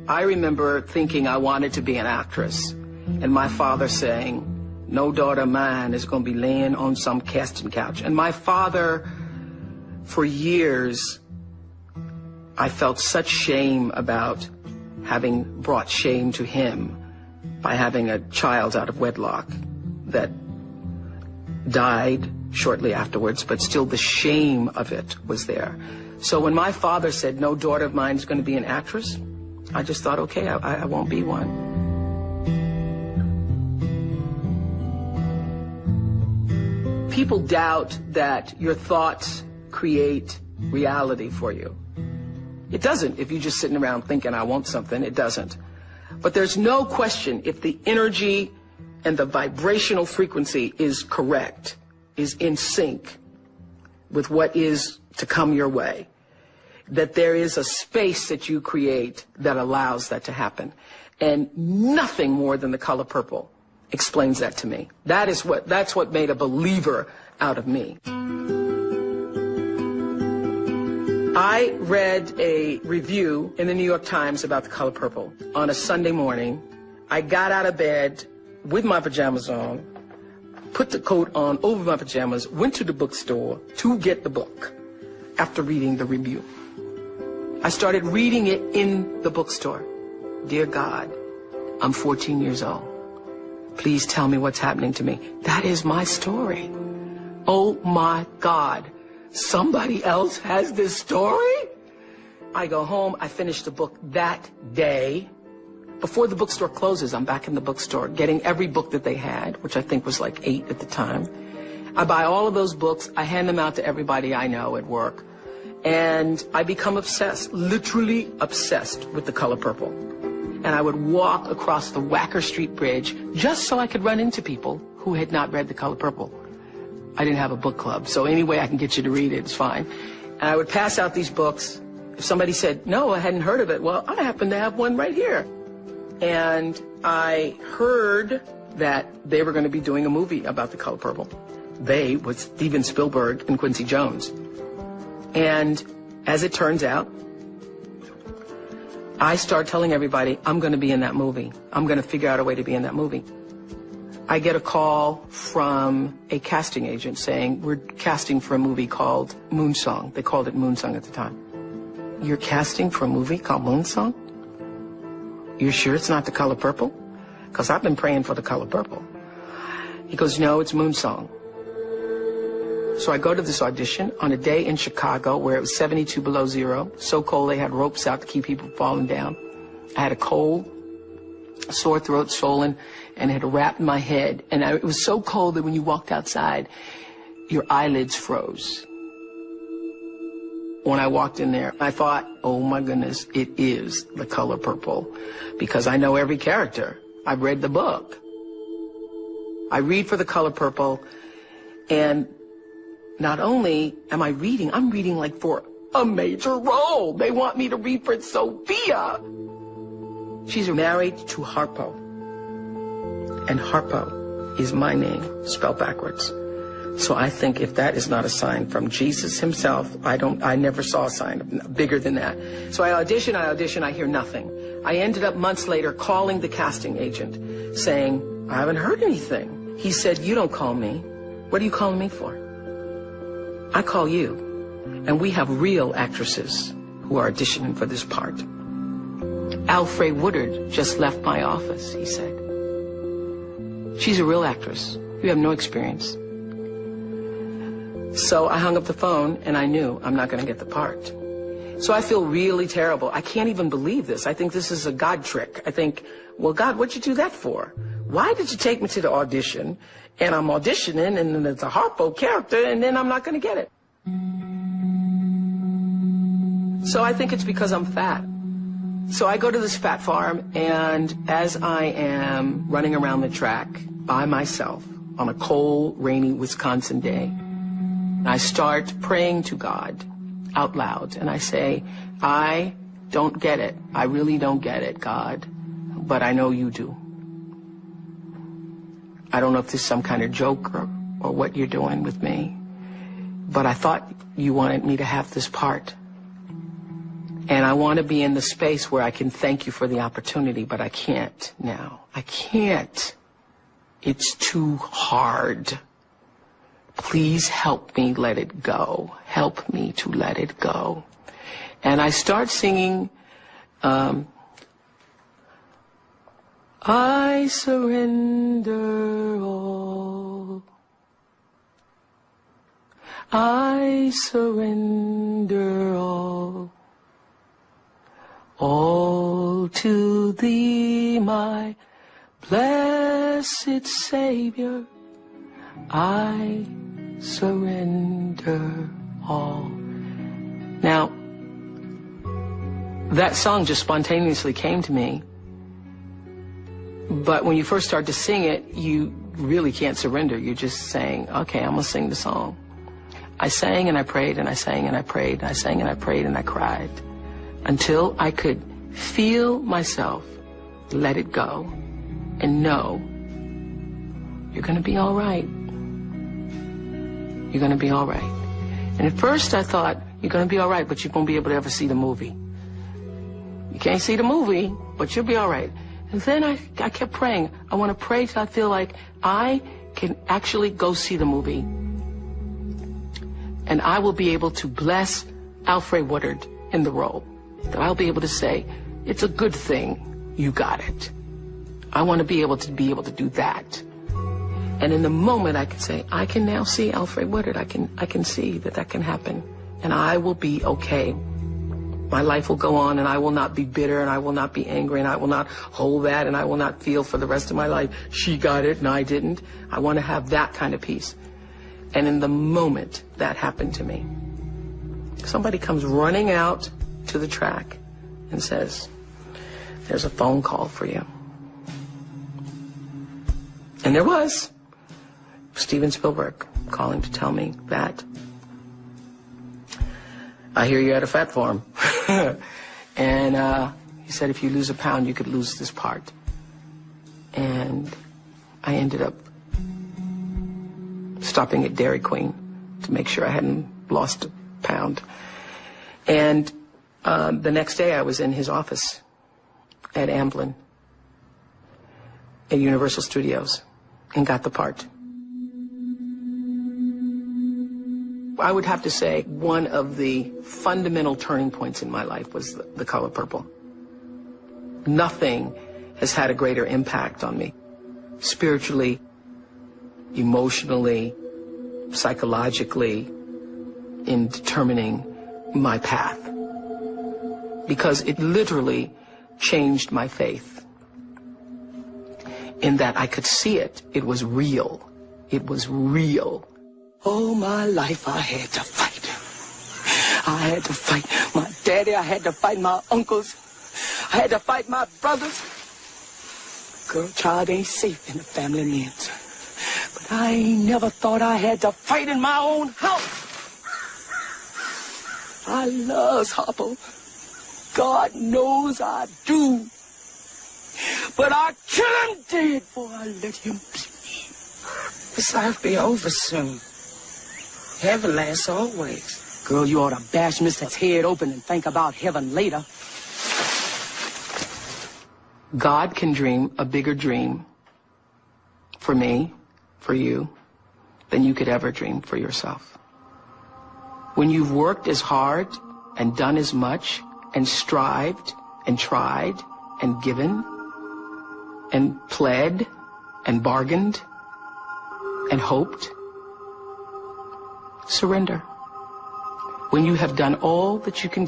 I remember thinking I wanted to be an actress, and my father saying, no daughter of mine is going to be laying on some casting couch. And my father, for years, I felt such shame about having brought shame to him by having a child out of wedlock that died shortly afterwards, but still the shame of it was there. So when my father said, no daughter of mine is going to be an actress, I just thought, okay, I won't be one. People doubt that your thoughts create reality for you. It doesn't if you're just sitting around thinking, I want something. It doesn't. But there's no question if the energy and the vibrational frequency is correct, is in sync with what is to come your way, that there is a space that you create that allows that to happen. And nothing more than the color purple explains that to me. That's what made a believer out of me. I read a review in the New York Times about the color purple on a Sunday morning. I got out of bed with my pajamas on, put the coat on over my pajamas, went to the bookstore to get the book after reading the review. I started reading it in the bookstore. Dear God, I'm 14 years old. Please tell me what's happening to me. That is my story. Oh my God. Somebody else has this story? I go home, I finish the book that day. Before the bookstore closes, I'm back in the bookstore getting every book that they had, which I think was like 8 at the time. I buy all of those books, I hand them out to everybody I know at work, and I become obsessed, literally obsessed with the color purple. And I would walk across the Wacker Street Bridge just so I could run into people who had not read the color purple. I didn't have a book club, so any way I can get you to read it is fine. And I would pass out these books. If somebody said, no, I hadn't heard of it, well, I happen to have one right here. And I heard that they were going to be doing a movie about the color purple. They was Steven Spielberg and Quincy Jones. And as it turns out, I start telling everybody, I'm going to be in that movie. I'm going to figure out a way to be in that movie. I get a call from a casting agent saying, we're casting for a movie called Moonsong. They called it Moonsong at the time. You're casting for a movie called Moonsong? You're sure it's not the color purple? Because I've been praying for the color purple. He goes, no, it's Moonsong. So I go to this audition on a day in Chicago where it was 72 below zero. So cold they had ropes out to keep people from falling down. I had a cold, sore throat, swollen, and had a wrap in my head. And it was so cold that when you walked outside, your eyelids froze. When I walked in there, I thought, oh my goodness, it is the color purple. Because I know every character. I've read the book. I read for the color purple, and not only am I reading, I'm reading like for a major role. They want me to read for Sophia. She's married to Harpo. And Harpo is my name, spelled backwards. So I think if that is not a sign from Jesus himself, I never saw a sign bigger than that. So I audition, I hear nothing. I ended up months later calling the casting agent saying, I haven't heard anything. He said, you don't call me. What are you calling me for? I call you. And we have real actresses who are auditioning for this part. Alfred Woodard just left my office, he said. She's a real actress. You have no experience. So I hung up the phone, and I knew I'm not going to get the part. So I feel really terrible. I can't even believe this. I think this is a God trick. I think, well, God, what'd you do that for? Why did you take me to the audition, and I'm auditioning, and then it's a Harpo character, and then I'm not going to get it? So I think it's because I'm fat. So I go to this fat farm, and as I am running around the track by myself on a cold, rainy Wisconsin day, I start praying to God out loud, and I say, I don't get it. I really don't get it, God, but I know you do. I don't know if this is some kind of joke or what you're doing with me, but I thought you wanted me to have this part. And I want to be in the space where I can thank you for the opportunity, but I can't now. I can't. It's too hard. Please help me let it go. Help me to let it go. And I start singing, I surrender all. I surrender all. All to thee, my blessed Savior. I surrender all. Now, that song just spontaneously came to me. But when you first start to sing it, you really can't surrender. You're just saying, okay, I'm going to sing the song. I sang and I prayed and I sang and I prayed. I sang and I prayed and I cried until I could feel myself let it go and know you're going to be all right. You're going to be all right. And at first I thought, you're going to be all right, but you won't be able to ever see the movie. You can't see the movie, but you'll be all right. And then I kept praying. I want to pray till I feel like I can actually go see the movie. And I will be able to bless Alfred Woodard in the role. That I'll be able to say, it's a good thing you got it. I want to be able to do that. And in the moment I can say, I can now see Alfred Woodard. I can see that can happen. And I will be okay. My life will go on, and I will not be bitter, and I will not be angry, and I will not hold that, and I will not feel for the rest of my life, she got it and I didn't. I want to have that kind of peace. And in the moment that happened to me, somebody comes running out to the track and says, there's a phone call for you. And there was Steven Spielberg calling to tell me that I hear you had a fat form. And he said, if you lose a pound, you could lose this part. And I ended up stopping at Dairy Queen to make sure I hadn't lost a pound. And the next day I was in his office at Amblin at Universal Studios and got the part. I would have to say one of the fundamental turning points in my life was The Color Purple. Nothing has had a greater impact on me, spiritually, emotionally, psychologically, in determining my path. Because it literally changed my faith. In that I could see it. It was real. It was real. All my life I had to fight. I had to fight my daddy. I had to fight my uncles. I had to fight my brothers. Girl, child ain't safe in the family names. But I ain't never thought I had to fight in my own house. I loves Harpo. God knows I do. But I kill him dead before I let him be. This life be over soon. Heaven lasts always. Girl, you ought to bash Mr. head open and think about heaven later. God can dream a bigger dream for me, for you, than you could ever dream for yourself. When you've worked as hard and done as much and strived and tried and given and pled and bargained and hoped, surrender. When you have done all that you can